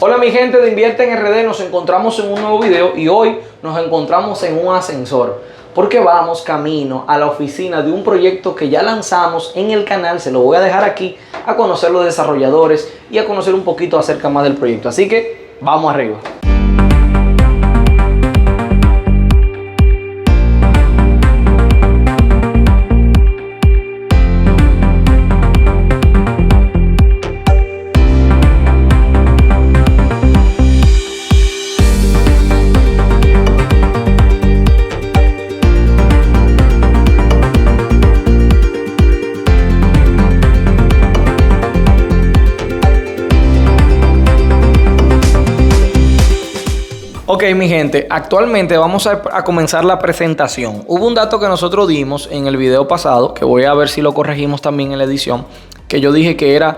Hola mi gente de Invierte en RD, nos encontramos en un nuevo video y hoy nos encontramos en un ascensor porque vamos camino a la oficina de un proyecto que ya lanzamos en el canal. Se lo voy a dejar aquí a conocer los desarrolladores y a conocer un poquito acerca más del proyecto, así que vamos arriba. Ok, mi gente, actualmente vamos a comenzar la presentación. Hubo un dato que nosotros dimos en el video pasado, que voy a ver si lo corregimos también en la edición, que yo dije que era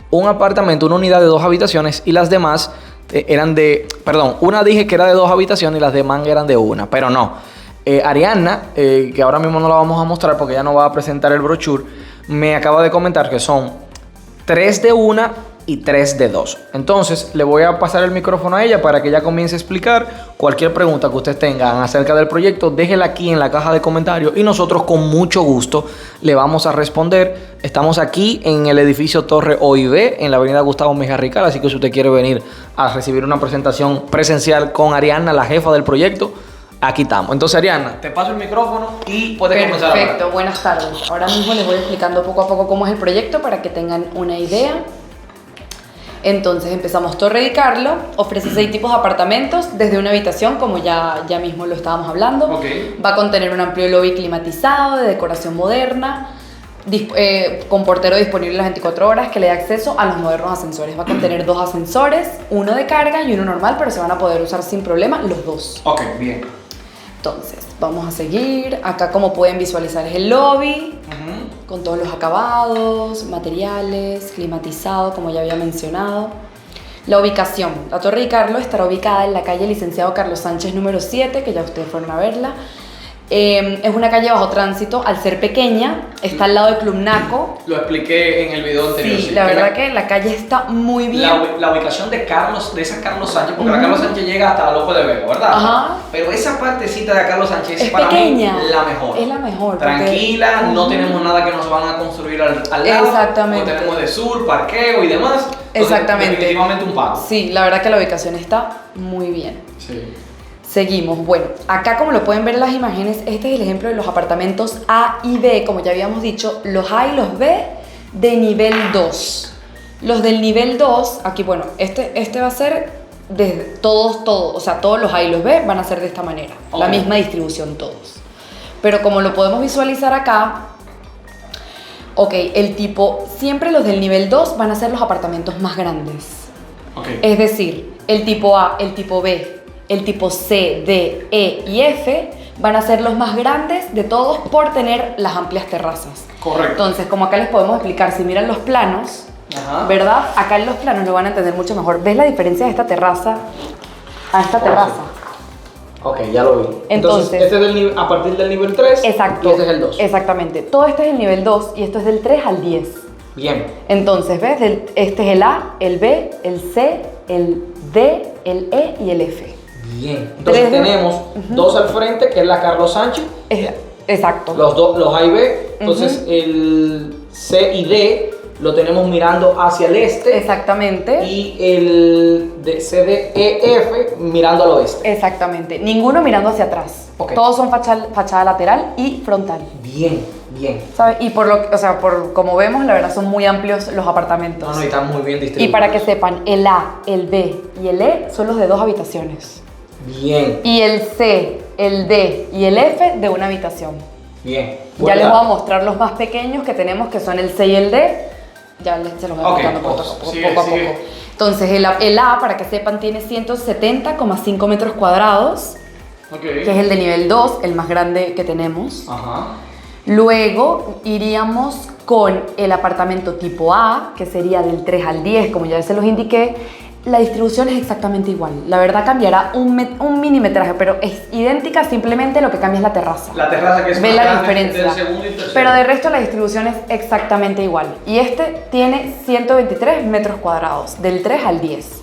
un apartamento, una unidad de 2 habitaciones y las demás eran de... Perdón, una dije que era de 2 habitaciones y las demás eran de una, pero no. Arianna, que ahora mismo no la vamos a mostrar porque ella no va a presentar el brochure, me acaba de comentar que son 3 de una y 3 de 2. Entonces le voy a pasar el micrófono a ella para que ella comience a explicar. Cualquier pregunta que ustedes tengan acerca del proyecto, déjela aquí en la caja de comentarios y nosotros con mucho gusto le vamos a responder. Estamos aquí en el edificio Torre OIB en la avenida Gustavo Mejía Rical, así que si usted quiere venir a recibir una presentación presencial con Arianna, la jefa del proyecto, aquí estamos. Entonces, Arianna, te paso el micrófono y puedes comenzar a hablar. Perfecto, buenas tardes. Ahora mismo les voy explicando poco a poco cómo es el proyecto para que tengan una idea. Entonces empezamos. Torre Di Carlo ofrece 6 tipos de apartamentos desde una habitación, como ya mismo lo estábamos hablando. Okay. Va a contener un amplio lobby climatizado de decoración moderna, con portero disponible las 24 horas que le da acceso a los modernos ascensores. Va a contener 2 ascensores, uno de carga y uno normal, pero se van a poder usar sin problema los 2. Ok, bien. Entonces, vamos a seguir. Acá, como pueden visualizar, es el lobby, con todos los acabados, materiales, climatizado, como ya había mencionado. La ubicación. La Torre Di Carlo estará ubicada en la calle Licenciado Carlos Sánchez número 7, que ya ustedes fueron a verla. Es una calle bajo tránsito, al ser pequeña, está al lado de Club Naco. Lo expliqué en el video anterior. Sí, la verdad que la calle está muy bien. La ubicación de esa Carlos Sánchez, porque la Carlos Sánchez llega hasta la López de Vega, ¿verdad? Ajá. Pero esa partecita de Carlos Sánchez Es para pequeña. mí la mejor. Es la mejor. Tranquila, porque... no tenemos nada que nos van a construir al lado. Exactamente. No tenemos de sur, parqueo y demás. Entonces, exactamente. definitivamente un paso. Sí, la verdad que la ubicación está muy bien. Sí. Seguimos. Bueno, acá, como lo pueden ver en las imágenes, este es el ejemplo de los apartamentos A y B, como ya habíamos dicho, los A y los B de nivel 2. Los del nivel 2, aquí, bueno, este va a ser de todos, o sea, todos los A y los B van a ser de esta manera, la misma distribución todos. Pero como lo podemos visualizar acá, ok, el tipo, siempre los del nivel 2 van a ser los apartamentos más grandes. Okay. Es decir, el tipo A, el tipo B, el tipo C, D, E y F van a ser los más grandes de todos por tener las amplias terrazas. Correcto. Entonces, como acá les podemos explicar, si miran los planos, ¿verdad? Acá en los planos lo van a entender mucho mejor. ¿Ves la diferencia de esta terraza a esta terraza? Ok, ya lo vi. Entonces este es a partir del nivel 3. Exacto. Y este es el 2. Exactamente. Todo este es el nivel 2 y esto es del 3 al 10. Bien. Entonces, ¿ves? Este es el A, el B, el C, el D, el E y el F. Bien. Entonces tenemos 2 al frente, que es la Carlos Sánchez. Exacto. Los A y B. Entonces el C y D lo tenemos mirando hacia el este. Exactamente. Y el C, D, E, F mirando al oeste. Exactamente. Ninguno mirando hacia atrás. Okay. Todos son fachada lateral y frontal. Bien, bien. ¿Sabes? Y por como vemos, la verdad son muy amplios los apartamentos. No, y están muy bien distribuidos. Y para que sepan, el A, el B y el E son los de 2 habitaciones. Bien. Y el C, el D y el F de una habitación. Bien. Ya les voy a mostrar los más pequeños que tenemos, que son el C y el D. Ya se los voy explicando poco a poco. Entonces, el A, para que sepan, tiene 170,5 metros cuadrados. Okay. Que es el de nivel 2, el más grande que tenemos. Ajá. Luego iríamos con el apartamento tipo A, que sería del 3 al 10, como ya se los indiqué. La distribución es exactamente igual. La verdad cambiará un milimetraje, pero es idéntica, simplemente lo que cambia es la terraza. La terraza que es Ve más la grande diferencia. del segundo y tercero. Pero de resto la distribución es exactamente igual. Y este tiene 123 metros cuadrados, del 3 al 10.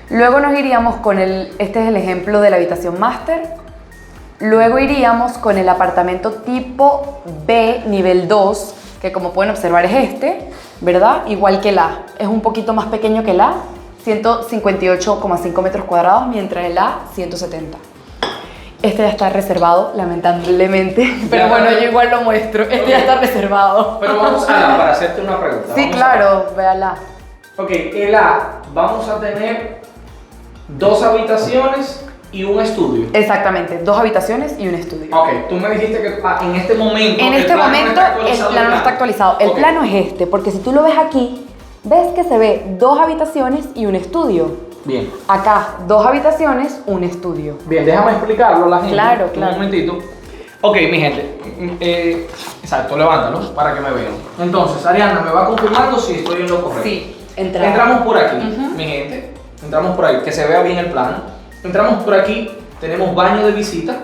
Luego nos iríamos con este es el ejemplo de la habitación máster. Luego iríamos con el apartamento tipo B, nivel 2, que como pueden observar es este, ¿verdad? Igual que el A. Es un poquito más pequeño que el A, 158,5 metros cuadrados, mientras el A, 170. Este ya está reservado, lamentablemente, pero bueno, yo igual lo muestro. Este ya está reservado. Pero vamos a para hacerte una pregunta. Sí, claro, véala. Ok, el A, vamos a tener 2 habitaciones y un estudio. Exactamente, 2 habitaciones y un estudio. Ok, tú me dijiste que en este momento el plano no está actualizado. El plano es este, porque si tú lo ves aquí, ves que se ve 2 habitaciones y un estudio. Bien. Acá, 2 habitaciones, un estudio. Bien, déjame explicarlo a la gente. Claro, claro. Un momentito. Ok, mi gente. Exacto, levántalo para que me vean. Entonces, Ariana, me va confirmando si estoy en lo correcto. Sí, entramos por aquí, mi gente. Entramos por ahí, que se vea bien el plano. Entramos por aquí, tenemos baño de visita,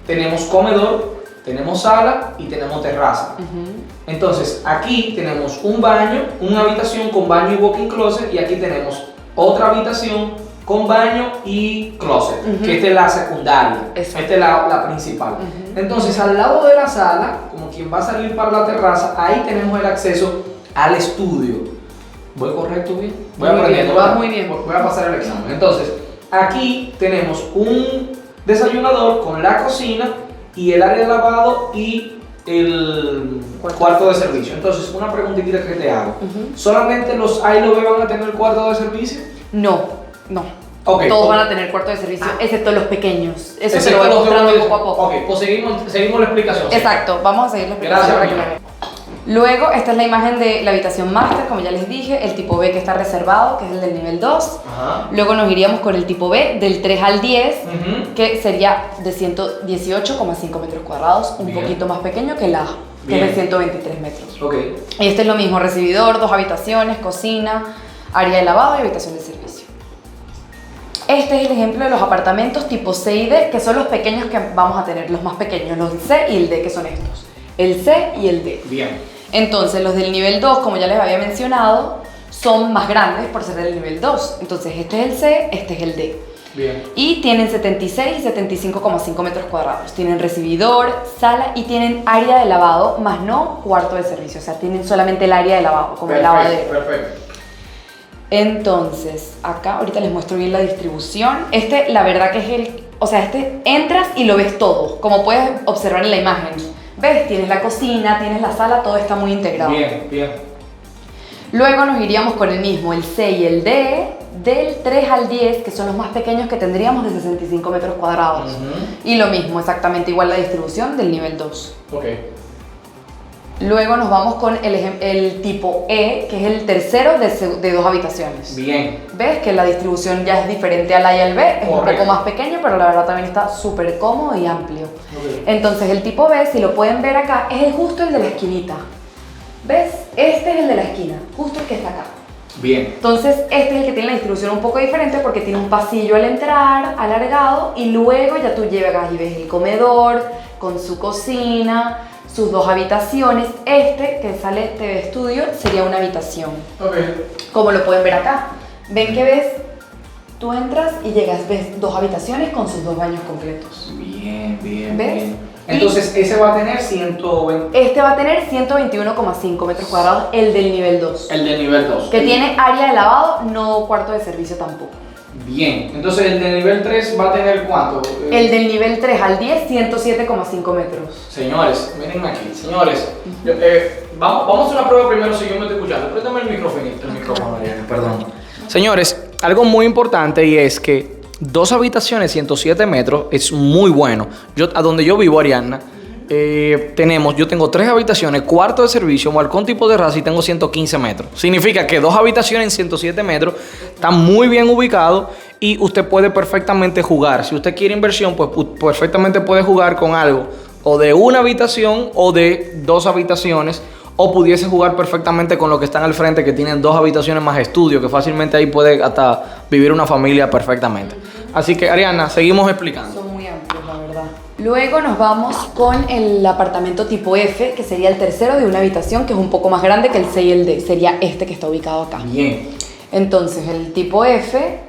tenemos comedor, tenemos sala y tenemos terraza. Entonces, aquí tenemos un baño, una habitación con baño y walk-in closet, y aquí tenemos otra habitación con baño y closet, que esta es la secundaria. Esta es la principal. Entonces, al lado de la sala, como quien va a salir para la terraza, ahí tenemos el acceso al estudio. ¿Voy correcto bien? Voy aprendiendo. Vas muy bien. Voy a pasar el examen. Entonces, aquí tenemos un desayunador con la cocina y el área de lavado y el cuarto de servicio. Entonces, una preguntita que te hago. ¿Solamente los A y los B van a tener cuarto de servicio? No. Okay, todos van a tener cuarto de servicio, excepto los pequeños. Eso se lo voy mostrando poco a poco. Ok, pues seguimos la explicación. Exacto, vamos a seguir la explicación. Gracias, para que la vean. Luego, esta es la imagen de la habitación máster, como ya les dije, el tipo B que está reservado, que es el del nivel 2. Luego nos iríamos con el tipo B, del 3 al 10, que sería de 118,5 metros cuadrados, un poquito más pequeño que el A, que es de 123 metros. Okay. Y este es lo mismo, recibidor, 2 habitaciones, cocina, área de lavado y habitación de servicio. Este es el ejemplo de los apartamentos tipo C y D, que son los pequeños que vamos a tener, los más pequeños, los C y el D, que son estos. El C y el D. Bien. Entonces, los del nivel 2, como ya les había mencionado, son más grandes por ser del nivel 2. Entonces, este es el C, este es el D. Bien. Y tienen 76 y 75,5 metros cuadrados. Tienen recibidor, sala y tienen área de lavado, más no cuarto de servicio. O sea, tienen solamente el área de lavado, como el lavadero. Perfecto. Entonces, acá ahorita les muestro bien la distribución. Este, la verdad que es este entras y lo ves todo, como puedes observar en la imagen. ¿Ves? Tienes la cocina, tienes la sala, todo está muy integrado. Bien. Luego nos iríamos con el mismo, el C y el D, del 3 al 10, que son los más pequeños que tendríamos, de 65 metros cuadrados. Y lo mismo, exactamente igual la distribución del nivel 2. Ok. Luego nos vamos con el tipo E, que es el tercero de 2 habitaciones. Bien. ¿Ves? Que la distribución ya es diferente al A y al B, es un poco más pequeño, pero la verdad también está súper cómodo y amplio. Okay. Entonces el tipo B, si lo pueden ver acá, es justo el de la esquinita. ¿Ves? Este es el de la esquina, justo el que está acá. Bien. Entonces este es el que tiene la distribución un poco diferente porque tiene un pasillo al entrar, alargado, y luego ya tú llegas y ves el comedor con su cocina, sus 2 habitaciones. Este que sale TV Studio sería una habitación. Como lo pueden ver acá. Ven que ves, tú entras y llegas, ves 2 habitaciones con sus 2 baños completos. Bien. ¿Ves? Bien. Entonces ese va a tener 120. Este va a tener 121,5 metros cuadrados, el del nivel 2. El del nivel 2. Que tiene área de lavado, no cuarto de servicio tampoco. Bien, entonces el de nivel 3 va a tener ¿cuánto? El del nivel 3 al 10, 107,5 metros. Señores, miren aquí, señores. Vamos a hacer una prueba primero si yo me estoy escuchando. Préstame el micrófono, Mariana, perdón. Señores, algo muy importante y es que 2 habitaciones, 107 metros, es muy bueno. A donde yo vivo, Ariana, yo tengo 3 habitaciones, cuarto de servicio, balcón tipo terraza y tengo 115 metros. Significa que 2 habitaciones en 107 metros están muy bien ubicados y usted puede perfectamente jugar. Si usted quiere inversión, pues perfectamente puede jugar con algo o de 1 habitación o de 2 habitaciones, o pudiese jugar perfectamente con lo que están al frente, que tienen 2 habitaciones más estudio, que fácilmente ahí puede hasta vivir una familia perfectamente. Así que, Ariana, seguimos explicando. Son muy amplios, la verdad. Luego nos vamos con el apartamento tipo F, que sería el tercero de una habitación, que es un poco más grande que el C y el D. Sería este que está ubicado acá. Bien. Entonces, el tipo F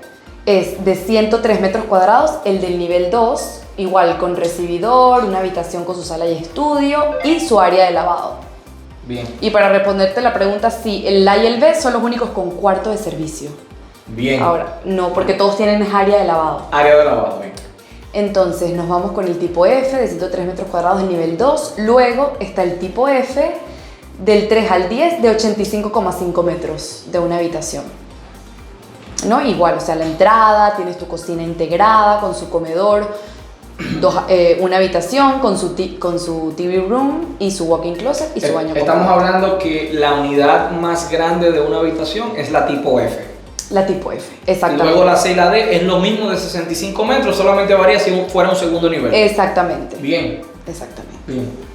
es de 103 metros cuadrados, el del nivel 2, igual con recibidor, una habitación con su sala y estudio y su área de lavado. Bien. Y para responderte la pregunta, sí, el A y el B son los únicos con cuarto de servicio. Bien. Ahora, no, porque todos tienen área de lavado. Área de lavado, bien. Entonces nos vamos con el tipo F de 103 metros cuadrados del nivel 2. Luego está el tipo F del 3 al 10 de 85,5 metros de una habitación. ¿No? Igual, o sea, la entrada, tienes tu cocina integrada con su comedor, una habitación con su TV room y su walk-in closet y su baño. Estamos hablando que la unidad más grande de una habitación es la tipo F. La tipo F, exactamente. Y luego la C y la D es lo mismo de 65 metros, solamente varía si fuera un segundo nivel. Exactamente. Bien. Exactamente. Bien.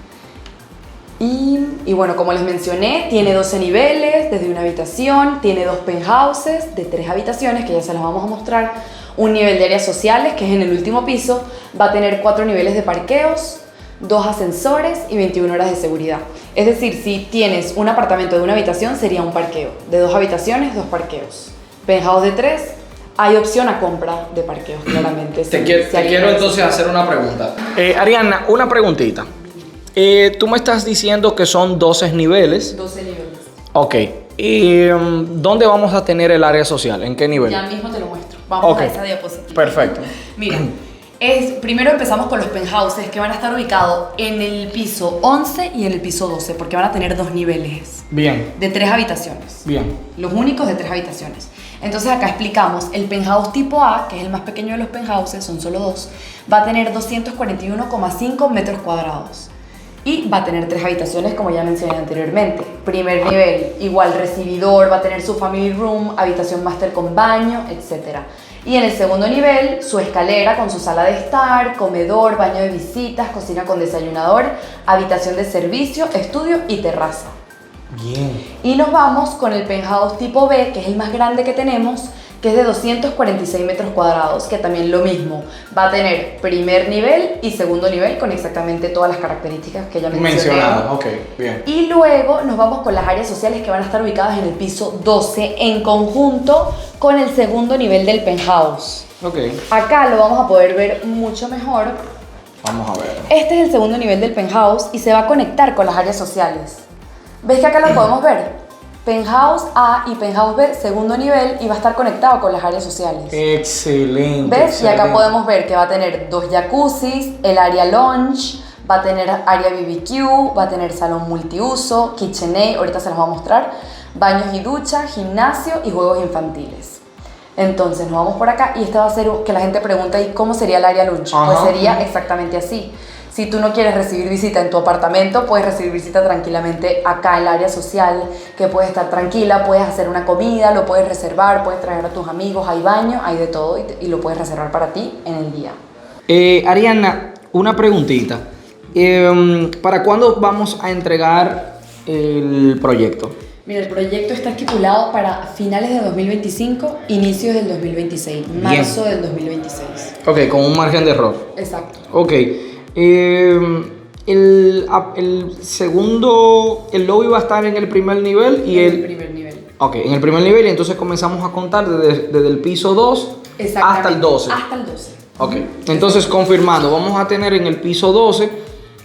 Y bueno, como les mencioné, tiene 12 niveles desde una habitación, tiene 2 penthouses de 3 habitaciones, que ya se las vamos a mostrar, un nivel de áreas sociales, que es en el último piso, va a tener 4 niveles de parqueos, 2 ascensores y 21 horas de seguridad. Es decir, si tienes un apartamento de una habitación, sería un parqueo, de 2 habitaciones, 2 parqueos. Penthouse de 3, hay opción a compra de parqueos, claramente. Te quiero entonces hacer una pregunta. Ariana, una preguntita. Tú me estás diciendo que son 12 niveles. 12 niveles. Ok. ¿Y dónde vamos a tener el área social? ¿En qué nivel? Ya mismo te lo muestro. Vamos a esa diapositiva. Perfecto. Mira, primero empezamos con los penthouses que van a estar ubicados en el piso 11 y en el piso 12, porque van a tener 2 niveles. Bien. De 3 habitaciones. Bien. Los únicos de 3 habitaciones. Entonces acá explicamos, el penthouse tipo A, que es el más pequeño de los penthouses, son solo 2, va a tener 241,5 metros cuadrados. Y va a tener 3 habitaciones, como ya mencioné anteriormente. Primer nivel, igual recibidor, va a tener su family room, habitación master con baño, etc. Y en el segundo nivel, su escalera con su sala de estar, comedor, baño de visitas, cocina con desayunador, habitación de servicio, estudio y terraza. Bien. Y nos vamos con el penthouse tipo B, que es el más grande que tenemos, que es de 246 metros cuadrados, que también lo mismo, va a tener primer nivel y segundo nivel con exactamente todas las características que ya mencioné. Ok, bien. Y luego nos vamos con las áreas sociales que van a estar ubicadas en el piso 12 en conjunto con el segundo nivel del penthouse. Ok. Acá lo vamos a poder ver mucho mejor. Vamos a ver. Este es el segundo nivel del penthouse y se va a conectar con las áreas sociales. ¿Ves que acá lo podemos ver? Penthouse A y Penthouse B, segundo nivel, y va a estar conectado con las áreas sociales. Excelente. ¿Ves? Excelente. Y acá podemos ver que va a tener 2 jacuzzis, el área lounge, va a tener área BBQ, va a tener salón multiuso, KitchenAid, ahorita se los voy a mostrar, baños y ducha, gimnasio y juegos infantiles. Entonces nos vamos por acá y este va a ser que la gente pregunta, ¿y cómo sería el área lounge? Pues sería exactamente así. Si tú no quieres recibir visita en tu apartamento, puedes recibir visita tranquilamente acá en el área social, que puedes estar tranquila, puedes hacer una comida, lo puedes reservar, puedes traer a tus amigos, hay baño, hay de todo y lo puedes reservar para ti en el día. Ariana, una preguntita. ¿Para cuándo vamos a entregar el proyecto? Mira, el proyecto está estipulado para finales de 2025, inicios del 2026, marzo del 2026. Ok, con un margen de error. Exacto. Ok. El segundo, el lobby va a estar en el primer nivel y el primer nivel. Ok, en el primer nivel y entonces comenzamos a contar desde el piso 2 hasta el 12. Hasta el 12. Ok, entonces confirmando, vamos a tener en el piso 12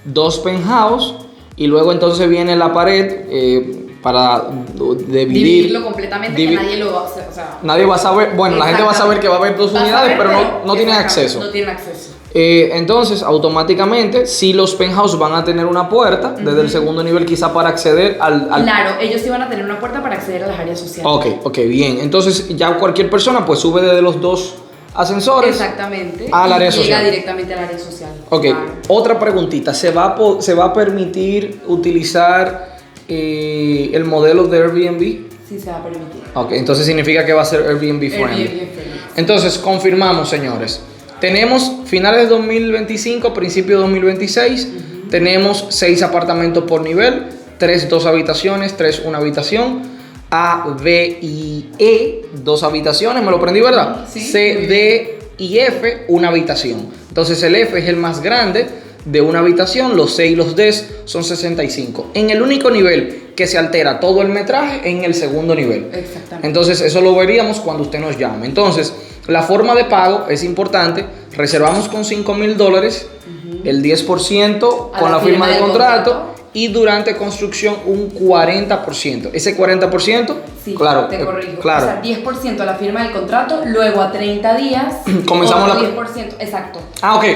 2 penthouse y luego entonces viene la pared para dividirlo completamente, que nadie lo va a hacer, o sea, nadie va a saber, bueno, la gente va a saber que va a haber 2 unidades, pero no tienen acceso. No tienen acceso. Entonces, automáticamente, si los penthouse van a tener una puerta desde el segundo nivel, quizá para acceder al... Claro, ellos sí van a tener una puerta para acceder a las áreas sociales. Ok, bien. Entonces, ya cualquier persona pues sube desde los 2 ascensores. Exactamente. Al área social. Llega directamente al área social. Ok, claro. Otra preguntita. ¿Se va a permitir utilizar el modelo de Airbnb? Sí, se va a permitir. Ok, entonces significa que va a ser Airbnb friendly. Entonces, confirmamos, señores. Tenemos finales de 2025, principio de 2026. Tenemos 6 apartamentos por nivel, 3 2 habitaciones, 3 una habitación, A, B y E 2 habitaciones, me lo aprendí, ¿verdad? Sí. C, D y F una habitación. Entonces el F es el más grande de una habitación, los C y los D son 65. En el único nivel que se altera todo el metraje, en el segundo nivel. Exactamente. Entonces, eso lo veríamos cuando usted nos llame. Entonces, la forma de pago es importante. Reservamos con $5,000, el 10% con la firma del contrato. Y durante construcción un 40%. Ese 40%, Sí, claro, te corrijo. claro. O sea, 10% a la firma del contrato, luego a 30 días. Comenzamos otro la- 10%, exacto.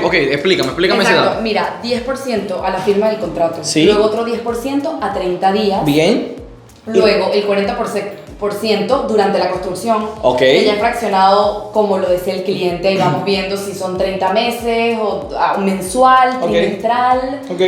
Ok, explícame ese Exacto, dato. mira, 10% a la firma del contrato. Sí. Luego otro 10% a 30 días. Bien. Luego el 40% durante la construcción. Ok. Que ya fraccionado, como lo decía el cliente, y vamos viendo si son 30 meses o mensual, Ok. trimestral, Ok.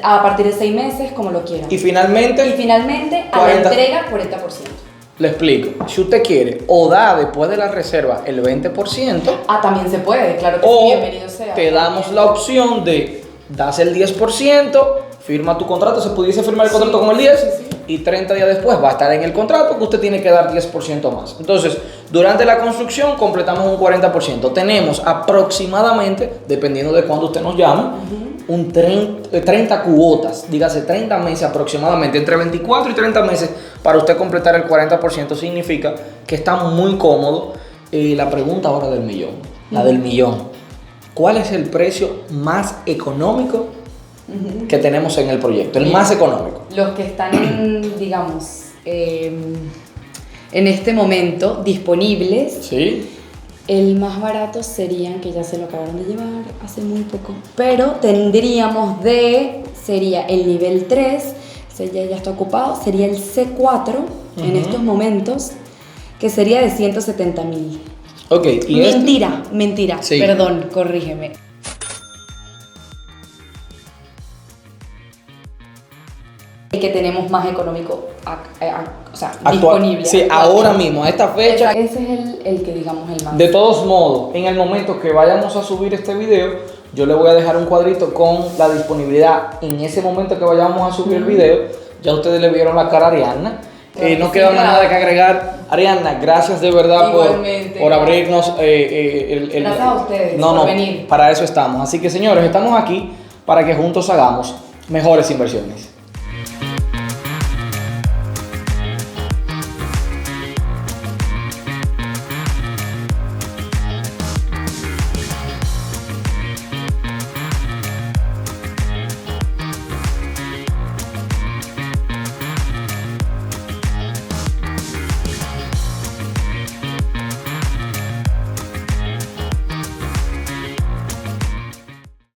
a partir de 6 meses, como lo quieran. Y finalmente, Y finalmente, a la 40. entrega, 40%. le explico. Si usted quiere o da después de la reserva el 20%, Ah, también se puede, claro que sí, o bienvenido sea. te damos la opción de das el 10%, firma tu contrato, se pudiese firmar el contrato con el 10%, sí. y 30 días después va a estar en el contrato que usted tiene que dar 10% más. Entonces, durante la construcción completamos un 40%. Tenemos aproximadamente, dependiendo de cuándo usted nos llame, un 30 cuotas, dígase 30 meses aproximadamente, entre 24 y 30 meses para usted completar el 40%. Significa que está muy cómodo. La pregunta ahora del millón, la del millón. ¿Cuál es el precio más económico que tenemos en el proyecto? El más económico. Los que están, digamos, en este momento disponibles, ¿Sí? el más barato serían, que ya se lo acabaron de llevar hace muy poco, pero tendríamos sería el nivel 3, ya está ocupado, sería el C4 en estos momentos, que sería de 170,000. Ok, y Mentira, Sí. perdón, corrígeme. El que tenemos más económico, o sea, disponible. Sí, ahora mismo, a esta fecha. Ese es el que digamos el más. De todos modos, en el momento que vayamos a subir este video, yo le voy a dejar un cuadrito con la disponibilidad en ese momento que vayamos a subir el video. Ya ustedes le vieron la cara a Arianna. Claro No que queda sí, más nada que claro. agregar. Arianna, gracias de verdad Igualmente, por gracias. abrirnos Gracias a ustedes por venir. Para eso estamos. Así que señores, estamos aquí para que juntos hagamos mejores inversiones.